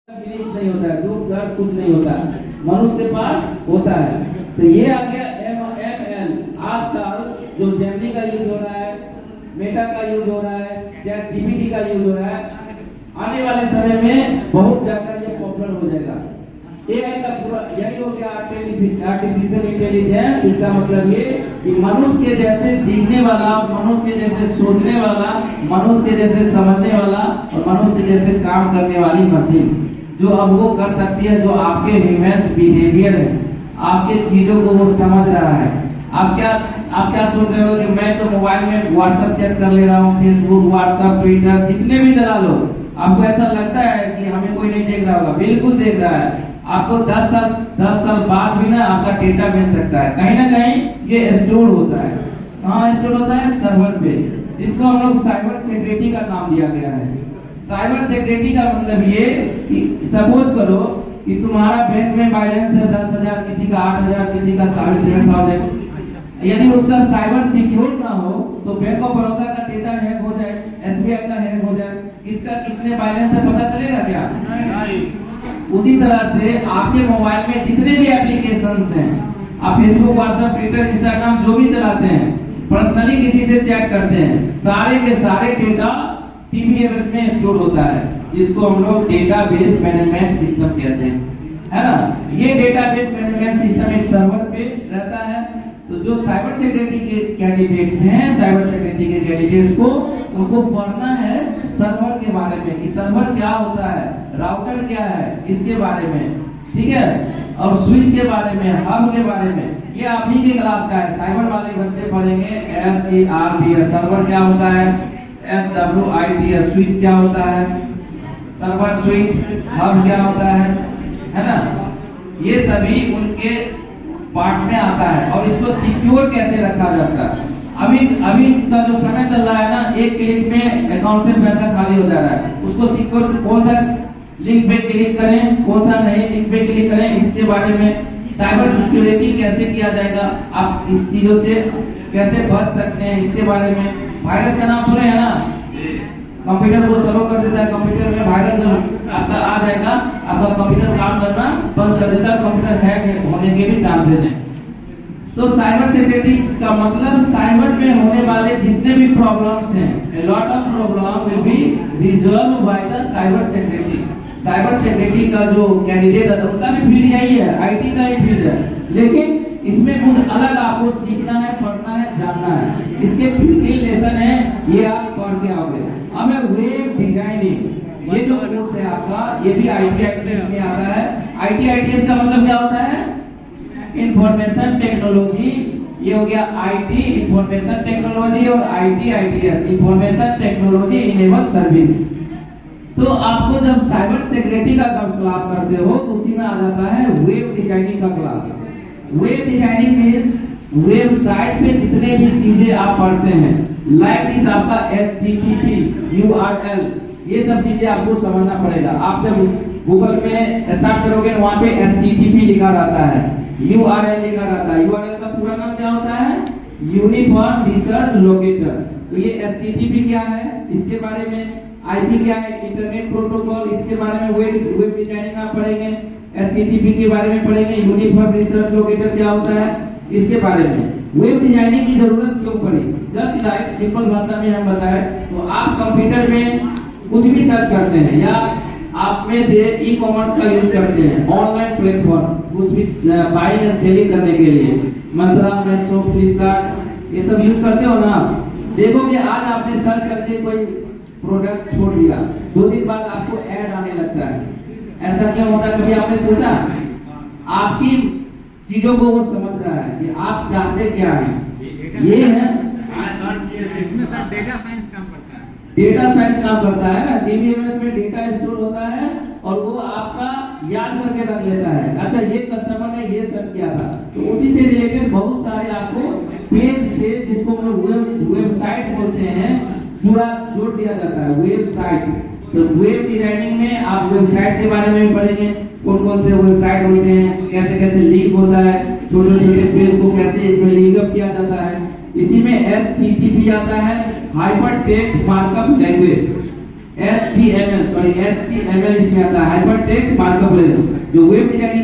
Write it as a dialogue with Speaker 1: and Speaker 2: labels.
Speaker 1: Feelings नहीं होता है, दुख दर्द कुछ नहीं होता है, मनुष्य के पास होता है। तो ये आ गया ML। आजकल जो जेमिनी का यूज हो रहा है, मेटा का यूज हो रहा है, चैट जीपीटी का यूज हो रहा है, आने वाले समय में बहुत ज्यादा ये पॉपुलर हो जाएगा। AI का पूरा यही हो गया आर्टिफिशियल इंटेलिजेंस। इसका मतलब ये कि मनुष्य के जैसे दिखने वाला, मनुष्य के जैसे सोचने वाला, मनुष्य के जैसे समझने वाला और मनुष्य के जैसे काम करने वाली मशीन जो अब वो कर सकती है, जो आपके ह्यूमन बिहेवियर है, आपके चीजों को वो समझ रहा है। आप क्या सोच रहे हो कि मैं तो मोबाइल में व्हाट्सएप चेक कर ले रहा हूँ, फेसबुक, व्हाट्सएप, ट्विटर जितने भी चला लो, आपको ऐसा लगता है कि हमें कोई नहीं देख रहा होगा? बिल्कुल देख रहा है। आपको 10 साल बाद भी ना आपका डेटा मिल सकता है, कहीं ना कहीं ये स्टोर होता है। कहाँ स्टोर होता है? सर्वर पे, जिसको हम लोग साइबर सिक्योरिटी का नाम दिया गया है। साइबर सिक्योरिटी का मतलब ये कि सपोज करो कि तुम्हारा बैंक में बैलेंस है 10,000, किसी का 8,000, किसी का 7,500। यदि उसका साइबर सिक्योर ना हो तो बैंक ऑफ बड़ौदा का डेटा हैक हो जाए, SBI का हैक हो जाए, इसका कितने बैलेंस है पता चलेगा क्या? उसी तरह से आपके मोबाइल में जितने भी एप्लीकेशंस हैं, आप फेसबुक, व्हाट्सएप, ट्विटर, इंस्टाग्राम जो भी चलाते हैं, पर्सनली किसी से चैट करते हैं, सारे के सारे डेटा TBMS में स्टोर होता है, जिसको हम लोग डेटाबेस मैनेजमेंट सिस्टम कहते हैं, है ना। ये डेटाबेस मैनेजमेंट सिस्टम एक सर्वर पे रहता है। तो जो साइबर सिक्योरिटी के कैंडिडेट्स हैं, साइबर सिक्योरिटी के कैंडिडेट्स को उनको पढ़ना है सर्वर के बारे में कि सर्वर क्या होता है, राउटर क्या है, इसके बारे में, ठीक है, और स्विच के बारे में, हब के बारे में। ये आप ही के क्लास का है, साइबर वाले बच्चे पढ़ेंगे SERV, सर्वर क्या होता है, SWIT, स्विच क्या होता है, सर्वर स्विच, हब क्या होता है ना। ये सभी उनके पार्ट में आता है और इसको सिक्योर कैसे रखा जाता है। अभी का जो समय चल रहा है ना, एक क्लिक में अकाउंट से पैसा खाली हो जा रहा है। उसको सिक्योर कौन सा लिंक पे क्लिक करें, कौन सा नहीं लिंक पे क्लिक करें, इसके बारे में साइबर सिक्योरिटी कैसे किया जाएगा, आप इस चीजों से कैसे बच सकते हैं, इसके बारे में। वायरस का नाम सुने हैं ना? कंप्यूटर को स्लो कर देता है, कंप्यूटर में वायरस आपका आ जाएगा, आपका कंप्यूटर काम करना बंद कर देता है, कंप्यूटर हैक होने के भी चांसेस हैं। तो साइबर सिक्योरिटी का मतलब साइबर में होने वाले जितने भी प्रॉब्लम्स हैं, a lot of problem will be resolved by the cyber security। Cyber security का जो कैंडिडेट है उनका भी फील्ड यही है, IT का ही फील्ड है, लेकिन इसमें कुछ अलग आपको सीखना है, पढ़ना है, जानना है। इसके 3 लेसन है, ये आप पढ़ के आओगे। अब है वेब डिजाइनिंग, ये जो कोर्स है आपका, ये भी IT/ITES में आता है। IT/ITES का मतलब क्या होता है? Information technology. ये हो गया IT इंफॉर्मेशन टेक्नोलॉजी और IT/ITES information technology enable service. तो आपको जब साइबर सिक्योरिटी का क्लास करते हो तो उसी में आ जाता है वेब डिजाइनिंग का class. Web designing means website पे जितने भी चीजें आप पढ़ते हैं, लाइक इस आपका HTTP, URL, ये सब चीजें आपको समझना पड़ेगा। आप जब गूगल में स्टार्ट करोगे वहां पे HTTP लिखा रहता है, URL लिखा रहता है। URL का पूरा नाम क्या होता है? Uniform research locator. तो ये HTTP क्या है, इसके बारे में, IP क्या है, इंटरनेट प्रोटोकॉल, इसके बारे में वेब डिजाइनिंग आप पढ़ेंगे। HTTP के बारे में पढ़ेंगे, यूनिफॉर्म रिसर्च लोकेटर क्या होता है, इसके बारे में। वेब डिजाइनिंग की जरूरत क्यों पड़ी? जस्ट लाइक सिंपल भाषा में हम बताएं तो आप कंप्यूटर में कुछ भी सर्च करते हैं या आप में से ई-कॉमर्स का यूज करते हैं, ऑनलाइन प्लेटफॉर्म कुछ भी बाइंग एंड सेलिंग करने के लिए, मंत्रा, मीशो, फ्लिपकार्ट, ये सब यूज करते हो ना। देखोगे आज आपने सर्च करके कोई प्रोडक्ट छोड़ दिया, 2 दिन बाद आपको ऐड आने लगता है। ऐसा क्यों होता है? कभी आपने सोचा? आपकी चीजों को वो समझ रहा है कि आप चाहते क्या हैं। ये है
Speaker 2: इसमें सर डेटा साइंस काम करता है।
Speaker 1: डेटा साइंस काम करता है ना। DBMS में डेटा स्टोर होता है और वो आपका याद करके रख लेता है। अच्छा, ये कस्टमर ने ये सर्च किया था, तो उसी से रिलेटेड बहुत सारे आपको पेज से, जिसको हम लोग वेबसाइट बोलते हैं, पूरा जोड़ दिया जाता है, वेबसाइट। तो वेब डिजाइनिंग में आप वेबसाइट के बारे में पढ़ेंगे, कौन कौन से वेबसाइट होते हैं, कैसे कैसे लिंक होता है, छोटे छोटे पेज को कैसे इसमें लिंक अप किया जाता है। इसी में HTTP आता है, hyper text markup language. HTML इसमें आता है, हाइपर टेक्स्ट मार्कअप लैंग्वेज। जो वेब डिजाइनिंग